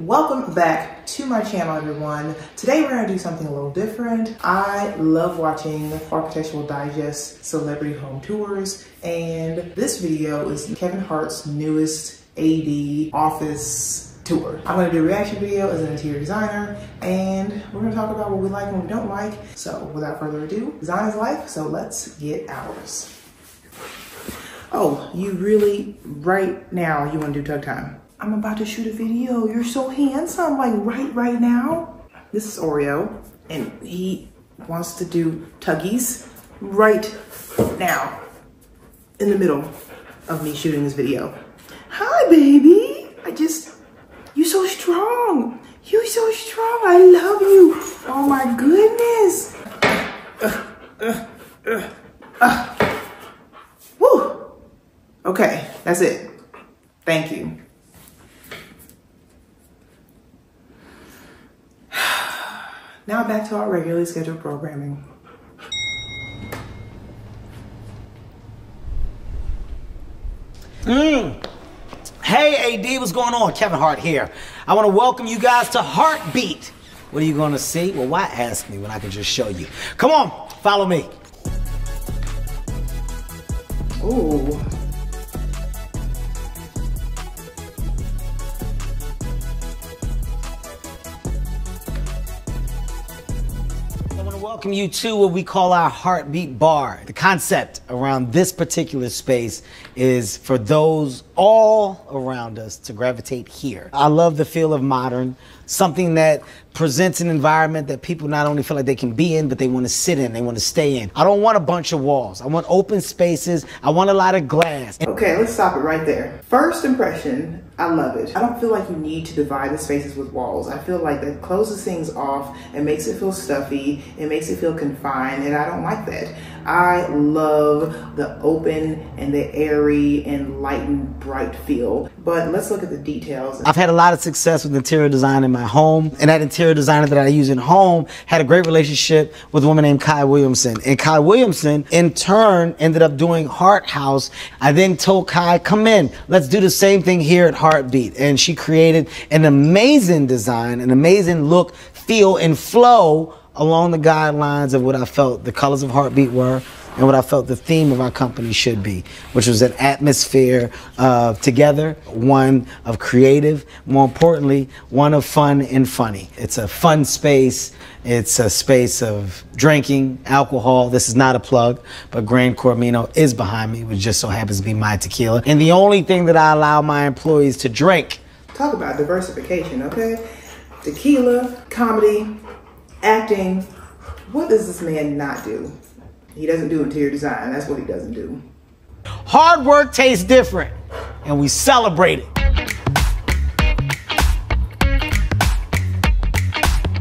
Welcome back to my channel, everyone. Today we're gonna do something a little different. I love watching Architectural Digest celebrity home tours, and this video is Kevin Hart's newest AD office tour. I'm gonna do a reaction video as an interior designer, and we're gonna talk about what we like and what we don't like. So without further ado, design is life, so let's get ours. Oh, you really, right now, you wanna do tug time? I'm about to shoot a video. You're so handsome, like right now. This is Oreo, and he wants to do tuggies right now in the middle of me shooting this video. Hi, baby. You're so strong. You're so strong. I love you. Oh my goodness. Woo. Okay, that's it. Thank you. Now back to our regularly scheduled programming. Hey AD, what's going on? Kevin Hart here. I want to welcome you guys to Heartbeat. What are you going to see? Well, why ask me when I can just show you? Come on, follow me. Ooh. I want to welcome you to what we call our Heartbeat Bar. The concept around this particular space is for those all around us to gravitate here. I love the feel of modern, something that presents an environment that people not only feel like they can be in, but they want to sit in, they want to stay in. I don't want a bunch of walls. I want open spaces. I want a lot of glass. Okay, let's stop it right there. First impression, I love it. I don't feel like you need to divide the spaces with walls. I feel like that closes things off and makes it feel stuffy. It makes it feel confined, and I don't like that. I love the open and the airy and light and bright feel. But let's look at the details. I've had a lot of success with interior design in my home, and that interior designer that I use in home had a great relationship with a woman named Kai Williamson. And Kai Williamson, in turn, ended up doing Hart House. I then told Kai, come in, let's do the same thing here at Heartbeat. And she created an amazing design, an amazing look, feel, and flow along the guidelines of what I felt the colors of Heartbeat were and what I felt the theme of our company should be, which was an atmosphere of together, one of creative, more importantly, one of fun and funny. It's a fun space. It's a space of drinking, alcohol. This is not a plug, but Grand Cormino is behind me, which just so happens to be my tequila. And the only thing that I allow my employees to drink. Talk about diversification, okay? Tequila, comedy, acting. What does this man not do? He doesn't do interior design. That's what he doesn't do. Hard work tastes different, and we celebrate it.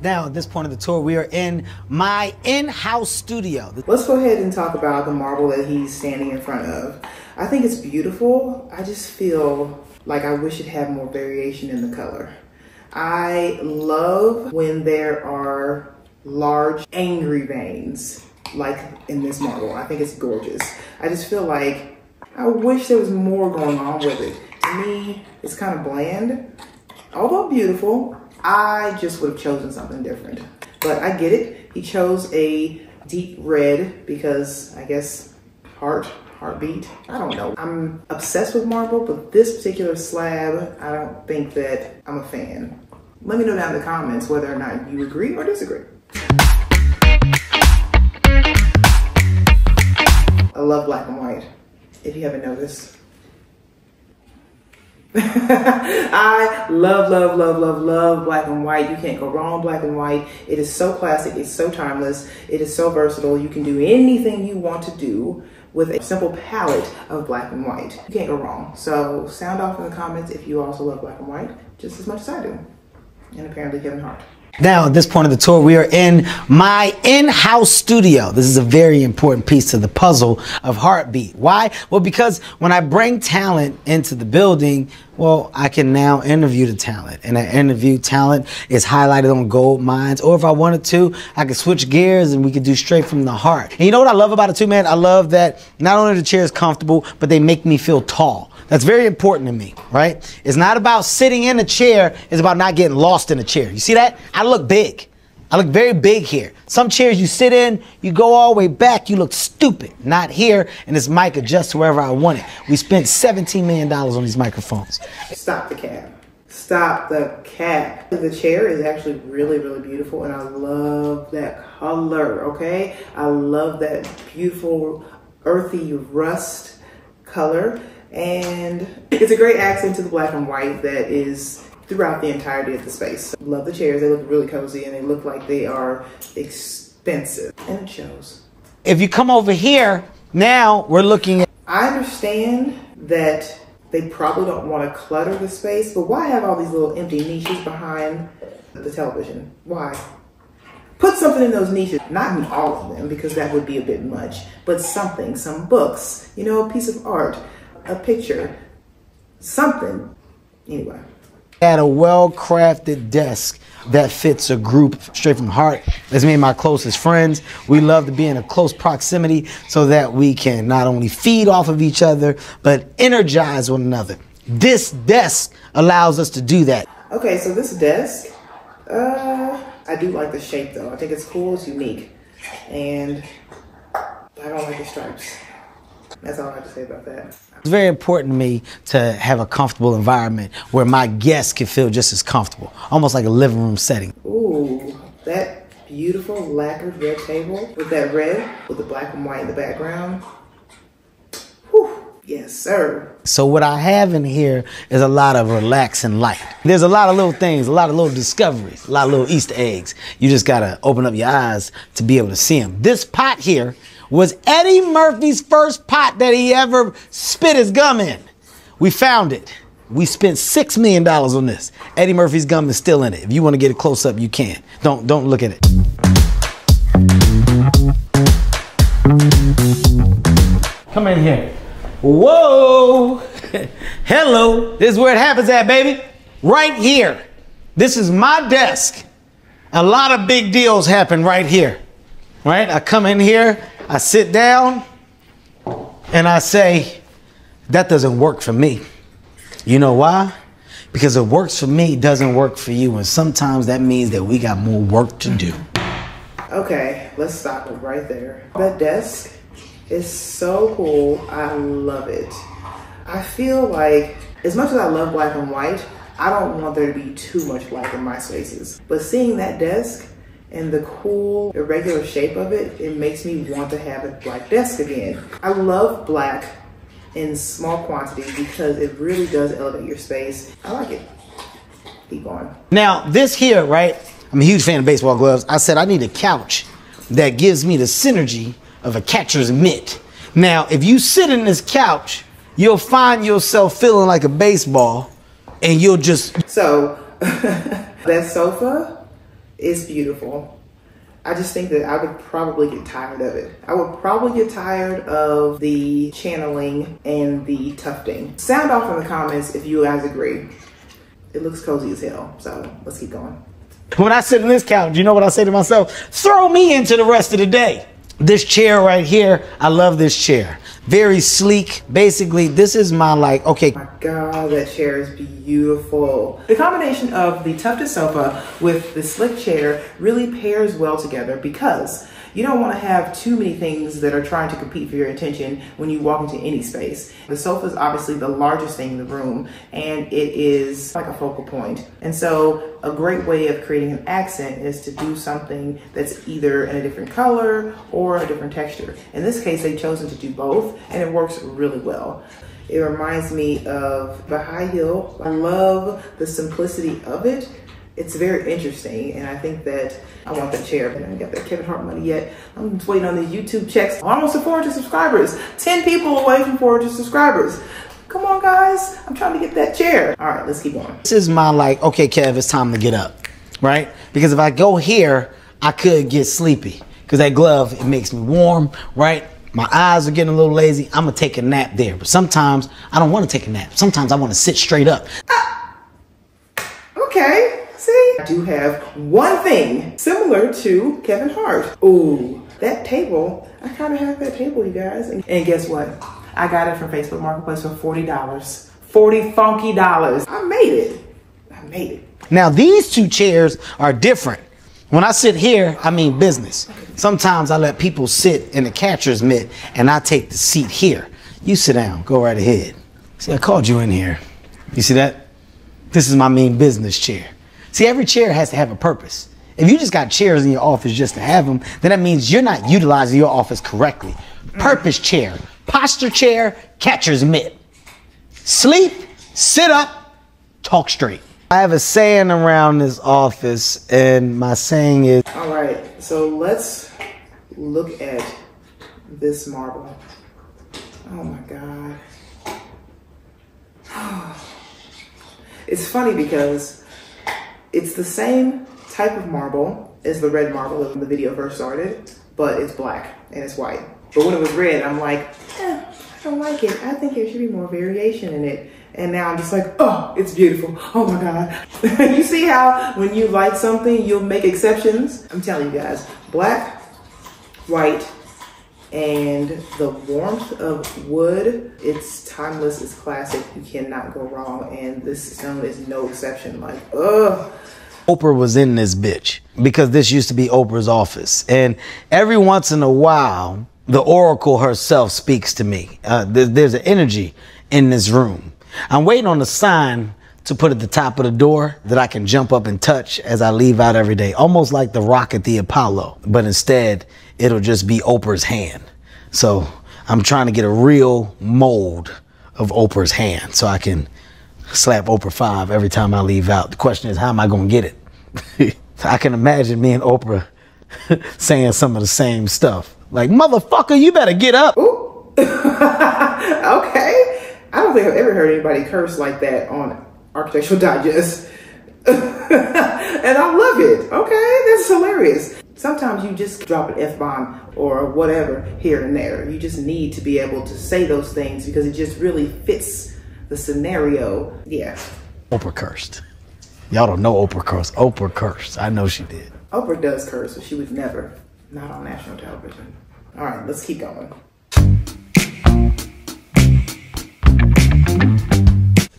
Now, at this point of the tour, we are in my in-house studio. Let's go ahead and talk about the marble that he's standing in front of. I think it's beautiful. I just feel like I wish it had more variation in the color. I love when there are large, angry veins, like in this marble. I think it's gorgeous. I just feel like I wish there was more going on with it. To me, it's kind of bland, although beautiful. I just would have chosen something different, but I get it. He chose a deep red because I guess heartbeat. I don't know. I'm obsessed with marble, but this particular slab, I don't think that I'm a fan. Let me know down in the comments whether or not you agree or disagree. I love black and white, if you haven't noticed. I love black and white. You can't go wrong with black and white. It is so classic. It's so timeless. It is so versatile. You can do anything you want to do with a simple palette of black and white. You can't go wrong. So sound off in the comments if you also love black and white just as much as I do. And apparently Kevin Hart. Now, at this point of the tour, we are in my in-house studio. This is a very important piece to the puzzle of Heartbeat. Why? Well, because when I bring talent into the building, Well, I can now interview the talent, and that interview talent is highlighted on gold mines. Or if I wanted to, I could switch gears and we could do straight from the heart. And you know what I love about it too, man? I love that not only are the chairs comfortable, but they make me feel tall. That's very important to me, right? It's not about sitting in a chair, it's about not getting lost in a chair. You see that? I look big. I look very big here. Some chairs you sit in, you go all the way back, you look stupid. Not here, and this mic adjusts wherever I want it. We spent $17 million on these microphones. Stop the cap. Stop the cap. The chair is actually really, really beautiful, and I love that color, okay? I love that beautiful earthy rust color, and it's a great accent to the black and white that is throughout the entirety of the space. Love the chairs. They look really cozy and they look like they are expensive, and it shows. If you come over here, now we're looking at... I understand that they probably don't want to clutter the space, but why have all these little empty niches behind the television? Why? Put something in those niches, not in all of them because that would be a bit much, but something, some books, you know, a piece of art, a picture, something. Anyway. At a well-crafted desk that fits a group straight from Hart. That's me and my closest friends. We love to be in a close proximity so that we can not only feed off of each other, but energize one another. This desk allows us to do that. Okay, so this desk, I do like the shape though. I think it's cool, it's unique. And I don't like the stripes. That's all I have to say about that. It's very important to me to have a comfortable environment where my guests can feel just as comfortable, almost like a living room setting. Ooh, that beautiful lacquered red table with that red, with the black and white in the background. Whew, yes, sir. So what I have in here is a lot of relaxing light. There's a lot of little things, a lot of little discoveries, a lot of little Easter eggs. You just gotta open up your eyes to be able to see them. This pot here was Eddie Murphy's first pot that he ever spit his gum in. We found it. We spent $6 million on this. Eddie Murphy's gum is still in it. If you want to get it close up, you can. Don't look at it. Come in here. Whoa. Hello. This is where it happens at, baby. Right here. This is my desk. A lot of big deals happen right here. Right? I come in here, I sit down, and I say, that doesn't work for me. You know why? Because it works for me, doesn't work for you. And sometimes that means that we got more work to do. Okay, let's stop it right there. That desk is so cool. I love it. I feel like, as much as I love black and white, I don't want there to be too much black in my spaces. But seeing that desk and the cool, irregular shape of it, it makes me want to have a black desk again. I love black in small quantities because it really does elevate your space. I like it. Keep going. Now, this here, right? I'm a huge fan of baseball gloves. I said I need a couch that gives me the synergy of a catcher's mitt. Now, if you sit in this couch, you'll find yourself feeling like a baseball, and you'll just... So, that sofa is beautiful. I just think that I would probably get tired of it. I would probably get tired of the channeling and the tufting. Sound off in the comments if you guys agree. It looks cozy as hell, so let's keep going. When I sit in this couch, you know what I say to myself? Throw me into the rest of the day. This chair right here, I love this chair. Very sleek. Basically, this is my okay. Oh my God, that chair is beautiful. The combination of the tufted sofa with the slick chair really pairs well together because you don't want to have too many things that are trying to compete for your attention when you walk into any space. The sofa is obviously the largest thing in the room and it is like a focal point. And so a great way of creating an accent is to do something that's either in a different color or a different texture. In this case, they've chosen to do both and it works really well. It reminds me of the high heel. I love the simplicity of it. It's very interesting, and I think that I want that chair. I haven't got that Kevin Hart money yet. I'm just waiting on these YouTube checks. I'm almost at 400 subscribers. 10 people away from 400 subscribers. Come on, guys. I'm trying to get that chair. All right, let's keep going. This is my okay, Kev, it's time to get up, right? Because if I go here, I could get sleepy. Because that glove, it makes me warm, right? my eyes are getting a little lazy, I'm gonna take a nap there. But sometimes I don't want to take a nap. Sometimes I want to sit straight up. Okay, see? I do have one thing similar to Kevin Hart. Ooh, that table, I kind of have that table, you guys. And guess what? I got it from Facebook Marketplace for $40. 40 funky dollars. I made it. I made it. Now these two chairs are different. When I sit here, I mean business. Sometimes I let people sit in the catcher's mitt and I take the seat here. You sit down, go right ahead. See, I called you in here. You see that? This is my mean business chair. See, every chair has to have a purpose. If you just got chairs in your office just to have them, then that means you're not utilizing your office correctly. Purpose chair, posture chair, catcher's mitt. Sleep, sit up, talk straight. I have a saying around this office, and my saying is... All right, so let's look at this marble. Oh my God. It's funny because it's the same type of marble as the red marble when the video first started, but it's black and it's white. But when it was red, I'm like, I don't like it. I think there should be more variation in it. And now I'm just like, oh, it's beautiful. Oh my God. You see how when you like something, you'll make exceptions? I'm telling you guys, black, white, and the warmth of wood, it's timeless, it's classic. You cannot go wrong. And this stone is no exception. Like, ugh. Oprah was in this bitch because this used to be Oprah's office. And every once in a while, the Oracle herself speaks to me. There's an energy in this room. I'm waiting on the sign to put at the top of the door that I can jump up and touch as I leave out every day. Almost like the rocket, the Apollo. But instead, it'll just be Oprah's hand. So I'm trying to get a real mold of Oprah's hand so I can slap Oprah 5 every time I leave out. The question is, how am I going to get it? I can imagine me and Oprah saying some of the same stuff. Like, motherfucker, you better get up. Ooh. Okay. I don't think I've ever heard anybody curse like that on Architectural Digest. And I love it. Okay, this is hilarious. Sometimes you just drop an F-bomb or whatever here and there. You just need to be able to say those things because it just really fits the scenario. Yeah. Oprah cursed. Y'all don't know Oprah cursed. Oprah cursed. I know she did. Oprah does curse, but she would never. Not on national television. All right, let's keep going.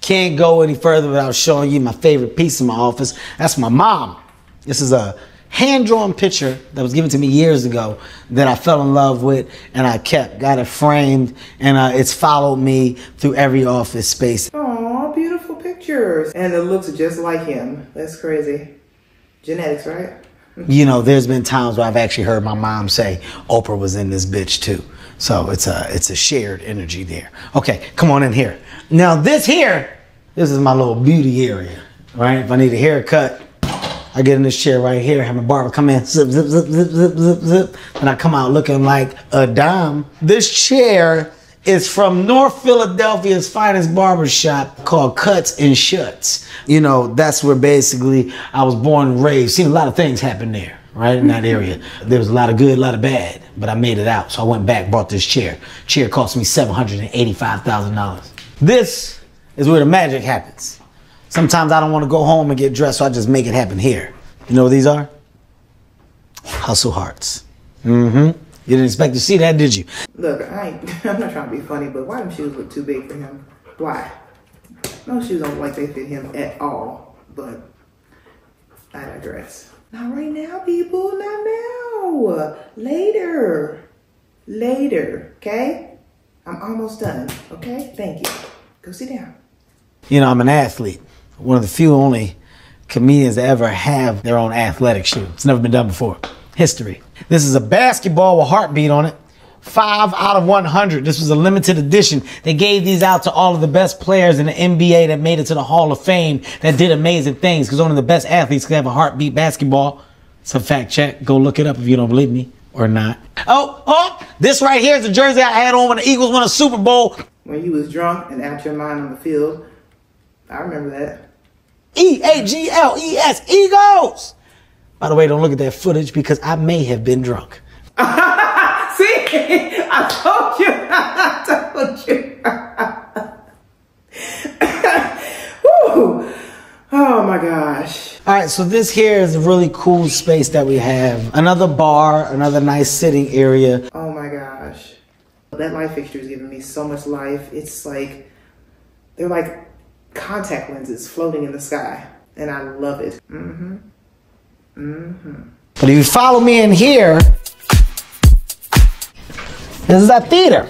Can't go any further without showing you my favorite piece in my office. That's my mom. This is a hand-drawn picture that was given to me years ago that I fell in love with and I kept, got it framed, and it's followed me through every office space. Aw, beautiful pictures. And it looks just like him. That's crazy. Genetics, right? You know, there's been times where I've actually heard my mom say Oprah was in this bitch too. So it's a shared energy there. Okay, come on in here. Now this is my little beauty area, right? If I need a haircut, I get in this chair right here, have my barber come in, zip, zip, zip, zip, zip, zip, zip, and I come out looking like a dime. This chair is from North Philadelphia's finest barbershop called Cuts and Shuts. You know, that's where basically I was born and raised. Seen a lot of things happen there, right, in that area. There was a lot of good, a lot of bad, but I made it out. So I went back, bought this chair. Chair cost me $785,000. This is where the magic happens. Sometimes I don't want to go home and get dressed, so I just make it happen here. You know what these are? Hustle hearts. Mm-hmm. You didn't expect to see that, did you? Look, I'm not trying to be funny, but why them shoes look too big for him? Why? Those shoes don't look like they fit him at all, but I digress. Not right now, people, not now. Later. Later, okay? I'm almost done, okay? Thank you. Go sit down. You know, I'm an athlete. One of the few only comedians that ever have their own athletic shoe. It's never been done before. History. This is a basketball with heartbeat on it. 5 out of 100. This was a limited edition. They gave these out to all of the best players in the NBA that made it to the Hall of Fame that did amazing things because only the best athletes could have a heartbeat basketball. It's a fact check. Go look it up if you don't believe me or not. Oh, this right here is the jersey I had on when the Eagles won a Super Bowl. When you was drunk and out your mind on the field. I remember that. E-A-G-L-E-S, Eagles. By the way, don't look at that footage because I may have been drunk. See, told you. I told you. Woo. Oh my gosh. All right, so this here is a really cool space that we have. Another bar, another nice sitting area. Oh my gosh. That light fixture is giving me so much life. It's like, they're like contact lenses floating in the sky. And I love it. Mm-hmm. Mm-hmm. But if you follow me in here, this is our theater.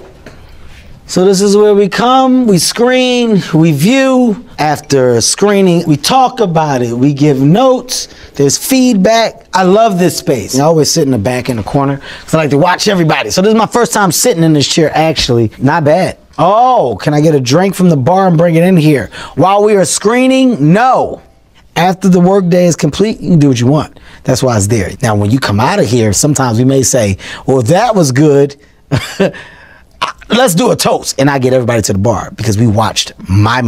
So this is where we come, we screen, we view. After screening, we talk about it, we give notes, there's feedback. I love this space. I always sit in the back in the corner because I like to watch everybody. So this is my first time sitting in this chair, actually. Not bad. Oh, can I get a drink from the bar and bring it in here? While we are screening, no. After the workday is complete, you can do what you want. That's why it's there. Now, when you come out of here, sometimes we may say, well, that was good. Let's do a toast. And I get everybody to the bar because we watched my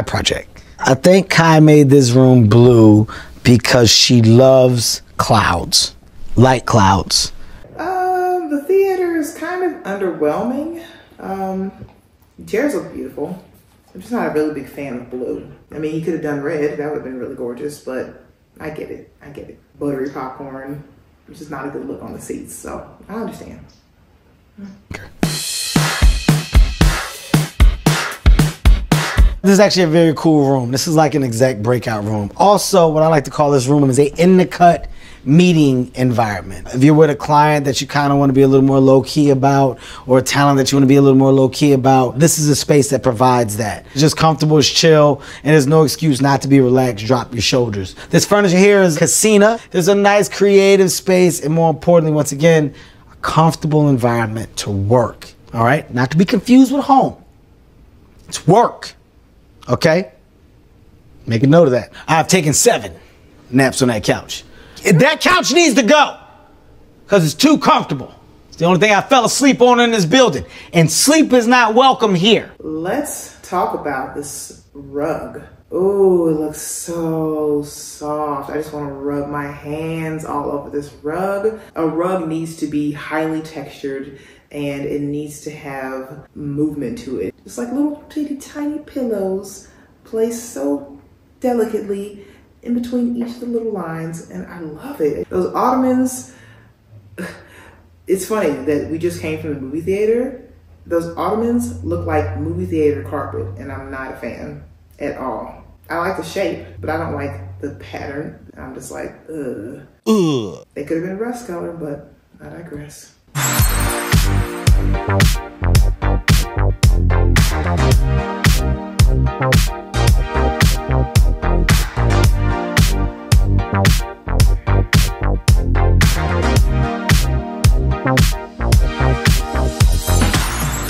project. I think Kai made this room blue because she loves clouds, light clouds. The theater is kind of underwhelming. Chairs look beautiful. I'm just not a really big fan of blue. I mean, he could have done red. That would have been really gorgeous, but I get it. I get it. Buttery popcorn, which is not a good look on the seats, so I understand. Okay. This is actually a very cool room. This is like an exec breakout room. Also, what I like to call this room is a in-the-cut meeting environment. If you're with a client that you kind of want to be a little more low-key about, or a talent that you want to be a little more low-key about, this is a space that provides that. It's just comfortable, it's chill, and there's no excuse not to be relaxed. Drop your shoulders. This furniture here is Casina. There's a nice creative space, and more importantly, once again, a comfortable environment to work. All right? Not to be confused with home. It's work. Okay? Make a note of that. I've taken 7 naps on that couch. That couch needs to go because it's too comfortable. It's the only thing I fell asleep on in this building, and sleep is not welcome here. Let's talk about this rug. Oh, it looks so soft. I just want to rub my hands all over this rug. A rug needs to be highly textured and it needs to have movement to it. It's like little tiny pillows placed so delicately in between each of the little lines, and I love it. Those ottomans, it's funny that we just came from the movie theater. Those ottomans look like movie theater carpet, and I'm not a fan at all. I like the shape, but I don't like the pattern. I'm just like, ugh. Ugh. They could have been rust color, but I digress.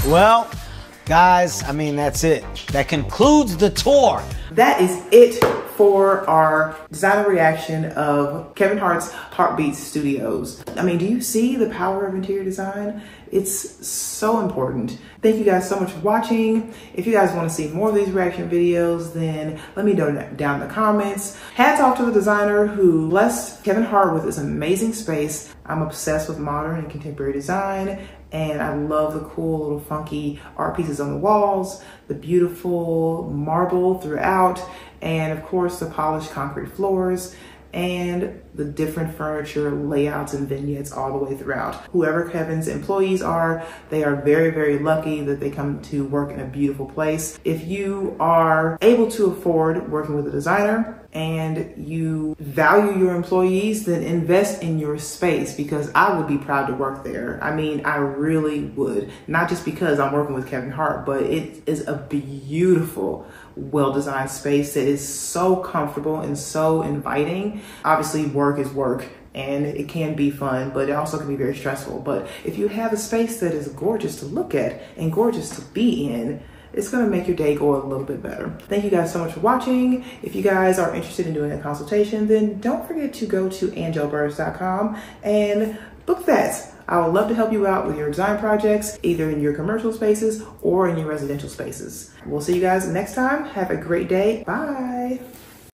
Well, guys, I mean, that's it. That concludes the tour. That is it for our designer reaction of Kevin Hart's Heartbeat Studios. I mean, do you see the power of interior design? It's so important. Thank you guys so much for watching. If you guys want to see more of these reaction videos, then let me know down in the comments. Hats off to the designer who blessed Kevin Hart with this amazing space. I'm obsessed with modern and contemporary design, and I love the cool little funky art pieces on the walls, the beautiful marble throughout, and of course the polished concrete floors, and the different furniture layouts and vignettes all the way throughout. Whoever Kevin's employees are, they are very, very lucky that they come to work in a beautiful place. If you are able to afford working with a designer and you value your employees, then invest in your space, because I would be proud to work there. I mean, I really would. Not just because I'm working with Kevin Hart, but it is a beautiful, well-designed space that is so comfortable and so inviting. Obviously, work is work and it can be fun, but it also can be very stressful. But if you have a space that is gorgeous to look at and gorgeous to be in, it's gonna make your day go a little bit better. Thank you guys so much for watching. If you guys are interested in doing a consultation, then don't forget to go to angelleburrus.com and book that. I would love to help you out with your design projects, either in your commercial spaces or in your residential spaces. We'll see you guys next time. Have a great day. Bye.